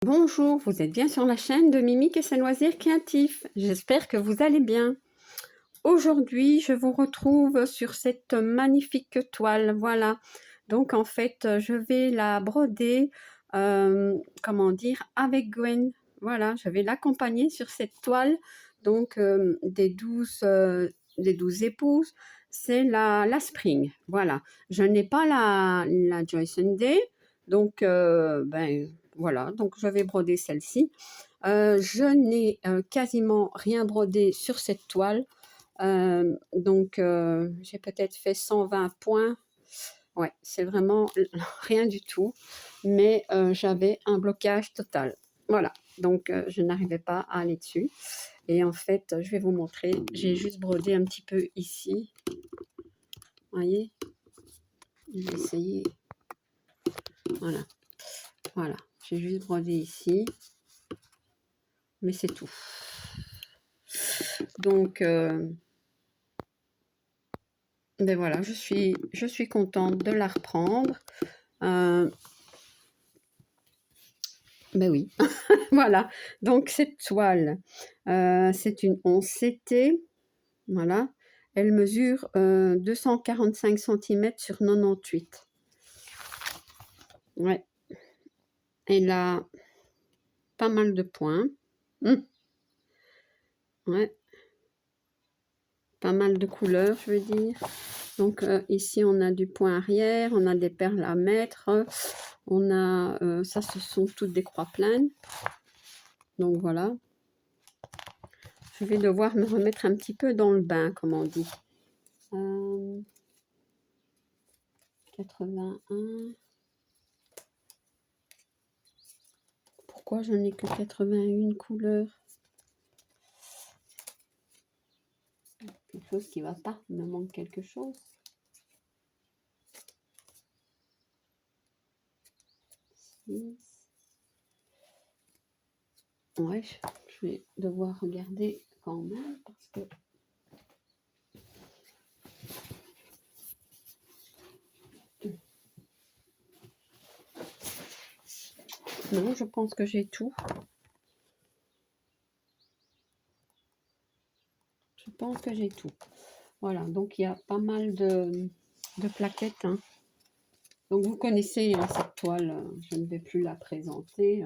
Bonjour, vous êtes bien sur la chaîne de Mimique et ses loisirs créatifs. J'espère que vous allez bien. Aujourd'hui, je vous retrouve sur cette magnifique toile. Voilà. Donc, en fait, je vais la broder, comment dire, avec Gwen. Voilà, je vais l'accompagner sur cette toile. Donc, des 12 épouses, c'est la Spring. Voilà. Je n'ai pas la Joyce and Day. Donc, voilà, donc je vais broder celle-ci. Je n'ai quasiment rien brodé sur cette toile. J'ai peut-être fait 120 points. Ouais, c'est vraiment rien du tout. Mais j'avais un blocage total. Voilà, donc je n'arrivais pas à aller dessus. Et en fait, je vais vous montrer. J'ai juste brodé un petit peu ici. Vous voyez? Je vais essayer. Voilà. Voilà. J'ai juste brodé ici. Mais c'est tout. Donc, ben voilà, je suis contente de la reprendre. Ben oui, voilà. Donc, cette toile, c'est une 11 CT. Voilà. Elle mesure 245 cm sur 98. Ouais. Elle a pas mal de points. Ouais. Pas mal de couleurs, je veux dire. Donc ici, on a du point arrière, on a des perles à mettre, on a, ça, ce sont toutes des croix pleines. Donc voilà. Je vais devoir me remettre un petit peu dans le bain, comme on dit. 81. Pourquoi je n'ai que 81 couleurs? Quelque chose qui ne va pas, il me manque quelque chose. Ouais, je vais devoir regarder quand même parce que non, je pense que j'ai tout. Je pense que j'ai tout. Voilà, donc il y a pas mal de plaquettes. Hein. Donc vous connaissez hein, cette toile, je ne vais plus la présenter.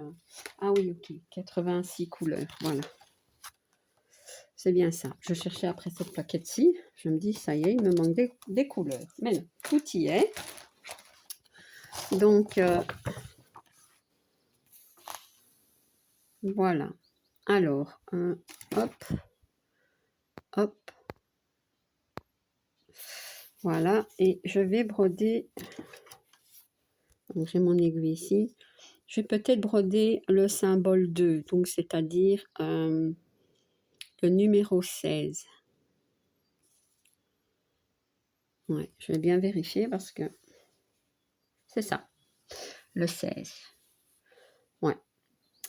Ah oui, ok, 86 couleurs, voilà. C'est bien ça. Je cherchais après cette plaquette-ci. Je me dis, ça y est, il me manque des couleurs. Mais non, tout y est. Donc, voilà. Alors, hop, hop. Voilà, et je vais broder. Donc, j'ai mon aiguille ici. Je vais peut-être broder le symbole 2, donc c'est-à-dire le numéro 16. Ouais, je vais bien vérifier parce que c'est ça, le 16. Ouais,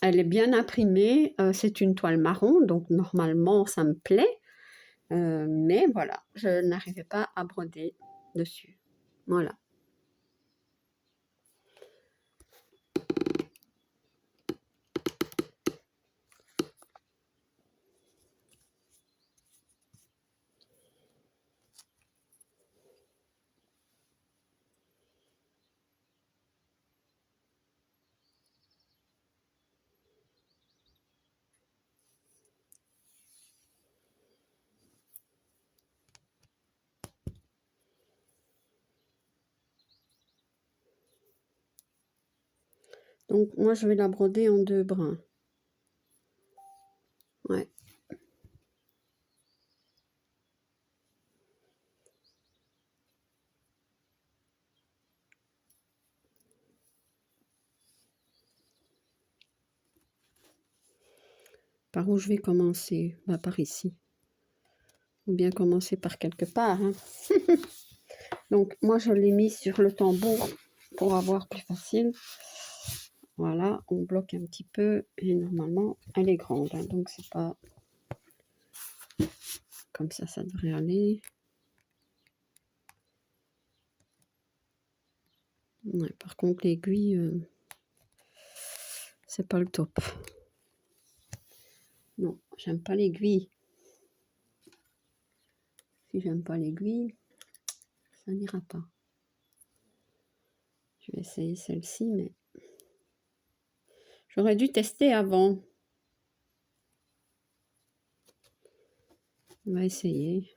elle est bien imprimée. C'est une toile marron, donc normalement ça me plaît. Mais voilà, je n'arrivais pas à broder dessus. Voilà. Donc moi je vais la broder en 2 brins. Ouais. Par où je vais commencer? Bah, par ici. Ou bien commencer par quelque part. Hein. Donc moi je l'ai mis sur le tambour pour avoir plus facile. Voilà, on bloque un petit peu et normalement elle est grande. Hein, donc c'est pas comme ça devrait aller. Ouais, par contre l'aiguille, c'est pas le top. Non, j'aime pas l'aiguille. Si j'aime pas l'aiguille, ça n'ira pas. Je vais essayer celle-ci, mais j'aurais dû tester avant. On va essayer.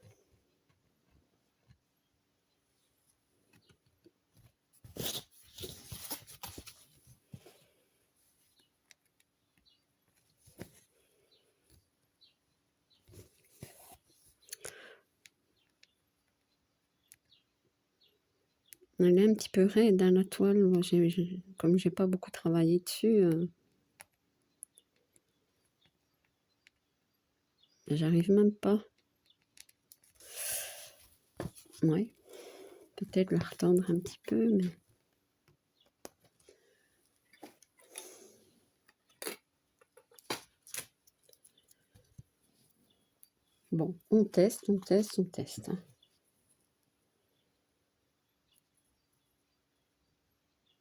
Elle est un petit peu raide, hein, la toile. Moi, comme j'ai pas beaucoup travaillé dessus, j'arrive même pas. Ouais. Peut-être la retendre un petit peu, mais... Bon, on teste, on teste, on teste. Hein.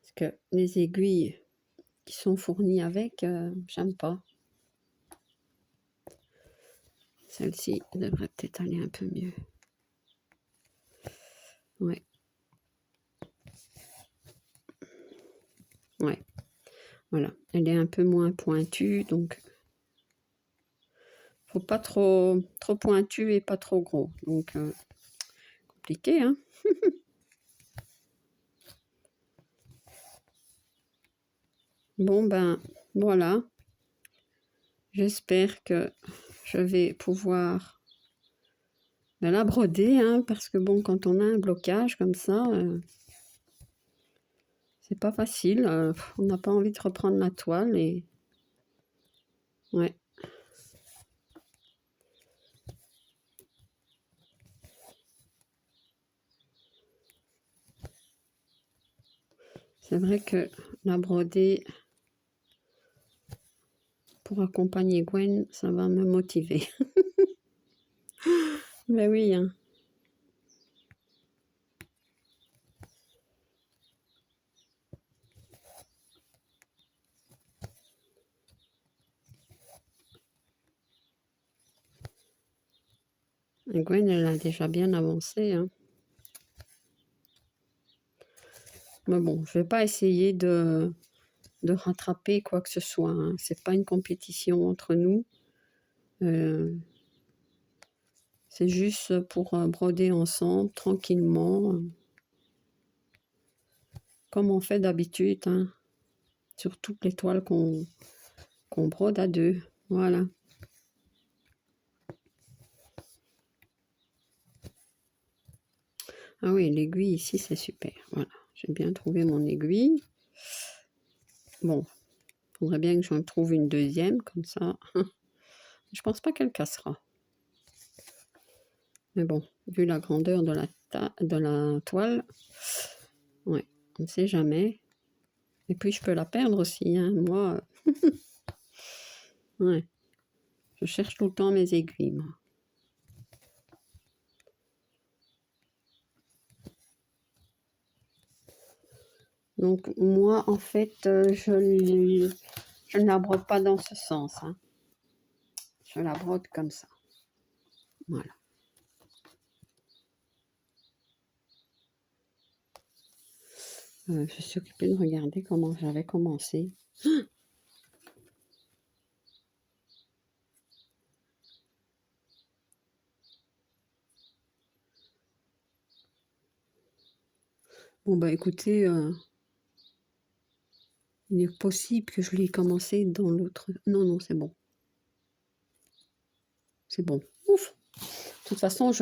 Parce que les aiguilles qui sont fournies avec, j'aime pas. Celle-ci devrait peut-être aller un peu mieux. Ouais. Ouais. Voilà. Elle est un peu moins pointue, donc... Faut pas trop pointu et pas trop gros. Donc, compliqué, hein. Bon, ben, voilà. J'espère que je vais pouvoir la broder, hein, parce que bon, quand on a un blocage comme ça, c'est pas facile. On n'a pas envie de reprendre la toile et... Ouais. C'est vrai que la broder pour accompagner Gwen, ça va me motiver. Ben oui, hein. Et Gwen, elle a déjà bien avancé, hein. Mais bon, je vais pas essayer de rattraper quoi que ce soit. Hein. C'est pas une compétition entre nous. C'est juste pour broder ensemble, tranquillement, comme on fait d'habitude, hein, sur toutes les toiles qu'on brode à deux. Voilà. Ah oui, l'aiguille ici, c'est super. Voilà, j'ai bien trouvé mon aiguille. Bon, il faudrait bien que j'en trouve une deuxième, comme ça. Je pense pas qu'elle cassera. Mais bon, vu la grandeur de la toile, ouais, on ne sait jamais. Et puis, je peux la perdre aussi, hein. Moi, ouais, je cherche tout le temps mes aiguilles, moi. Donc, moi, en fait, je ne la brode pas dans ce sens. Hein. Je la brode comme ça. Voilà. Je suis occupée de regarder comment j'avais commencé. Bon, bah écoutez, il est possible que je l'ai commencé dans l'autre... Non, non, c'est bon. C'est bon. Ouf! De toute façon,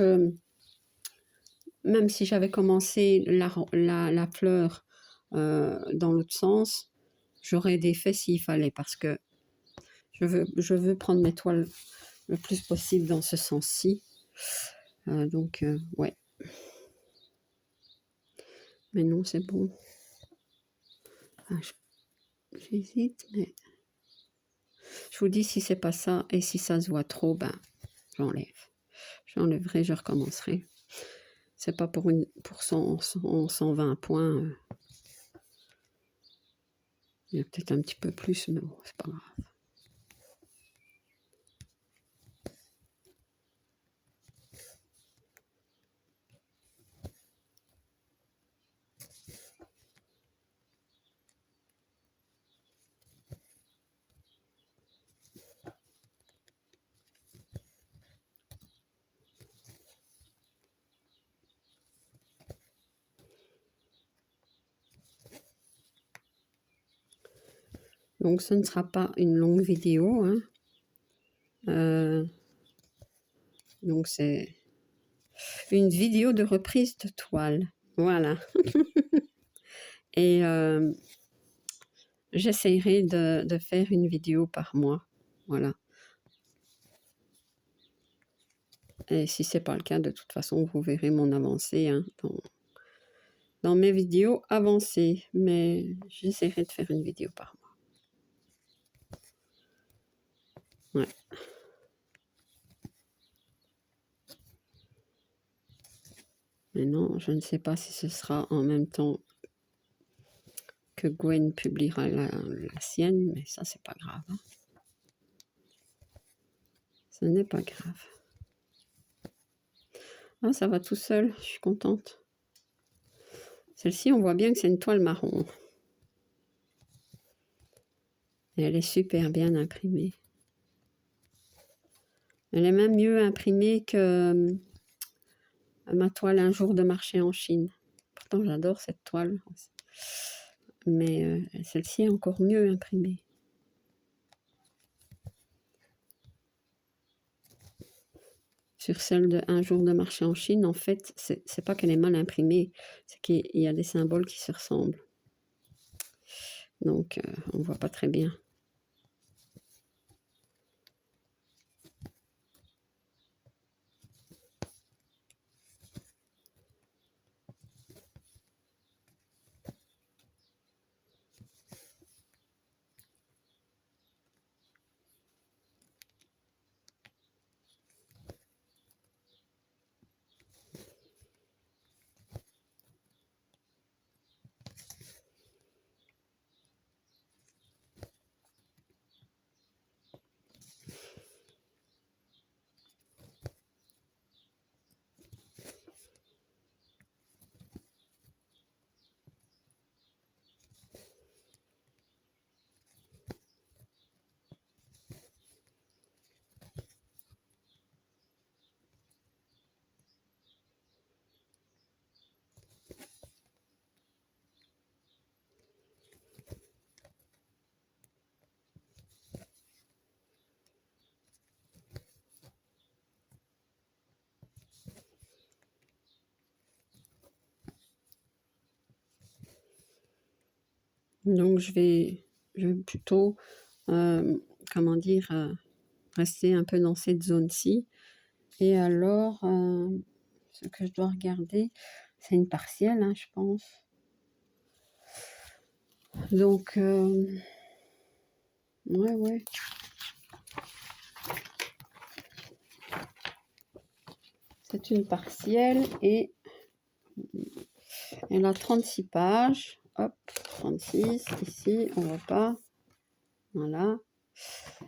même si j'avais commencé la fleur dans l'autre sens, j'aurais défait s'il fallait, parce que je veux prendre mes toiles le plus possible dans ce sens-ci. Donc, ouais. Mais non, c'est bon. Ah, j'hésite, mais... Je vous dis, si c'est pas ça, et si ça se voit trop, ben, j'enlève. J'enlèverai, je recommencerai. C'est pas pour 120 points. Il y a peut-être un petit peu plus, mais bon, c'est pas grave. Donc, ce ne sera pas une longue vidéo, hein. Donc, c'est une vidéo de reprise de toile. Voilà. Et j'essaierai de faire une vidéo par mois. Voilà. Et si ce n'est pas le cas, de toute façon, vous verrez mon avancée, hein, dans mes vidéos avancées. Mais j'essaierai de faire une vidéo par mois. Ouais. Mais non, je ne sais pas si ce sera en même temps que Gwen publiera la sienne, mais ça, c'est pas grave. Hein. Ce n'est pas grave. Ah, ça va tout seul, je suis contente. Celle-ci, on voit bien que c'est une toile marron. Et elle est super bien imprimée. Elle est même mieux imprimée que ma toile Un jour de marché en Chine. Pourtant, j'adore cette toile. Mais celle-ci est encore mieux imprimée. Sur celle de Un jour de marché en Chine, en fait, c'est pas qu'elle est mal imprimée, c'est qu'il y a des symboles qui se ressemblent. Donc, on ne voit pas très bien. Donc, je vais plutôt, comment dire, rester un peu dans cette zone-ci. Et alors, ce que je dois regarder, c'est une partielle, hein, je pense. Donc, ouais. C'est une partielle et elle a 36 pages. Hop, 36. Ici, on voit pas. Voilà.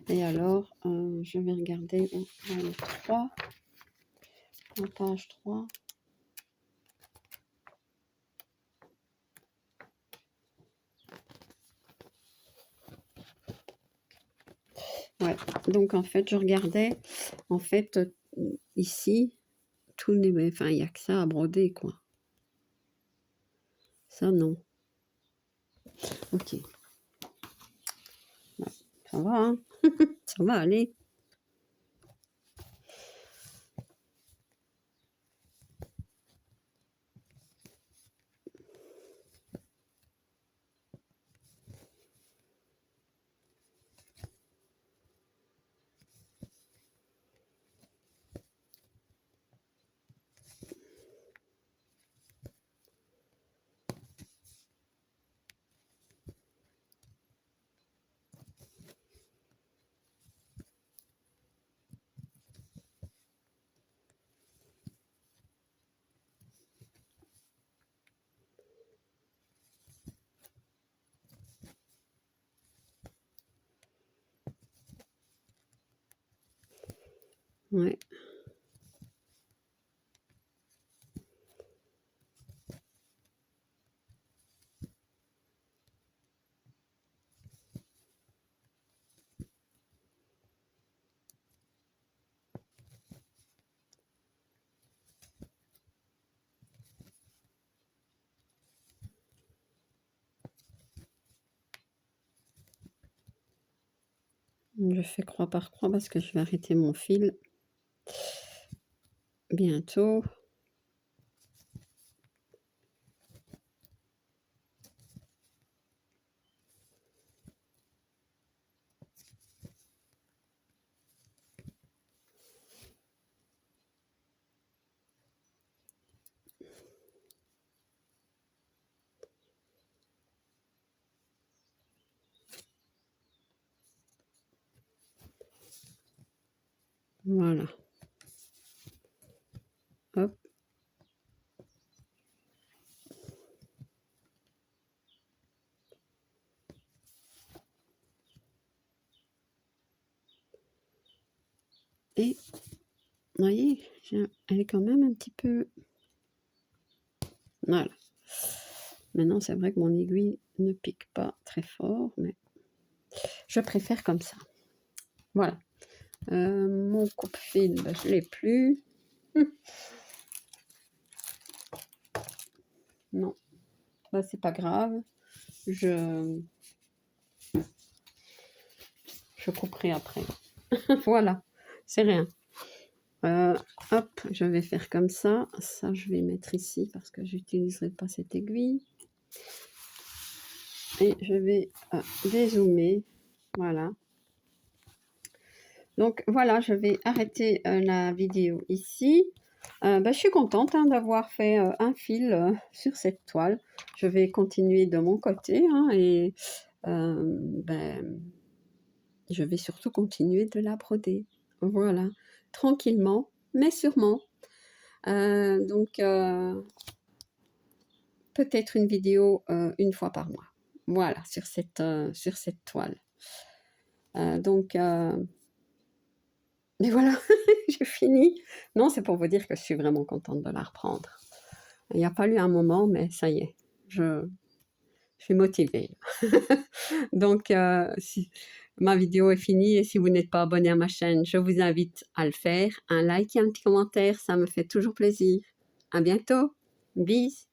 Et alors, je vais regarder dans le 3. La page 3. Ouais, donc en fait, je regardais, en fait, ici, tout n'est, enfin, il n'y a que ça à broder, quoi. Ça, non. Ok. Ouais, ça va, hein. Ça va aller. Ouais. Je fais croix par croix parce que je vais arrêter mon fil bientôt. Voilà. Hop. Et, vous voyez, elle est quand même un petit peu... Voilà. Maintenant, c'est vrai que mon aiguille ne pique pas très fort, mais je préfère comme ça. Voilà. Mon coupe-fil, ben, je ne l'ai plus. Non, bah, c'est pas grave. Je couperai après. Voilà, c'est rien. Hop, je vais faire comme ça. Ça, je vais mettre ici parce que j'utiliserai pas cette aiguille. Et je vais dézoomer. Voilà. Donc voilà, je vais arrêter la vidéo ici. Je suis contente d'avoir fait un fil sur cette toile. Je vais continuer de mon côté et je vais surtout continuer de la broder. Voilà, tranquillement, mais sûrement. Donc, peut-être une vidéo une fois par mois. Voilà, sur cette toile. Mais voilà, j'ai fini. Non, c'est pour vous dire que je suis vraiment contente de la reprendre. Il n'y a pas eu un moment, mais ça y est, je suis motivée. Donc, ma vidéo est finie et si vous n'êtes pas abonné à ma chaîne, je vous invite à le faire. Un like et un petit commentaire, ça me fait toujours plaisir. À bientôt. Bis.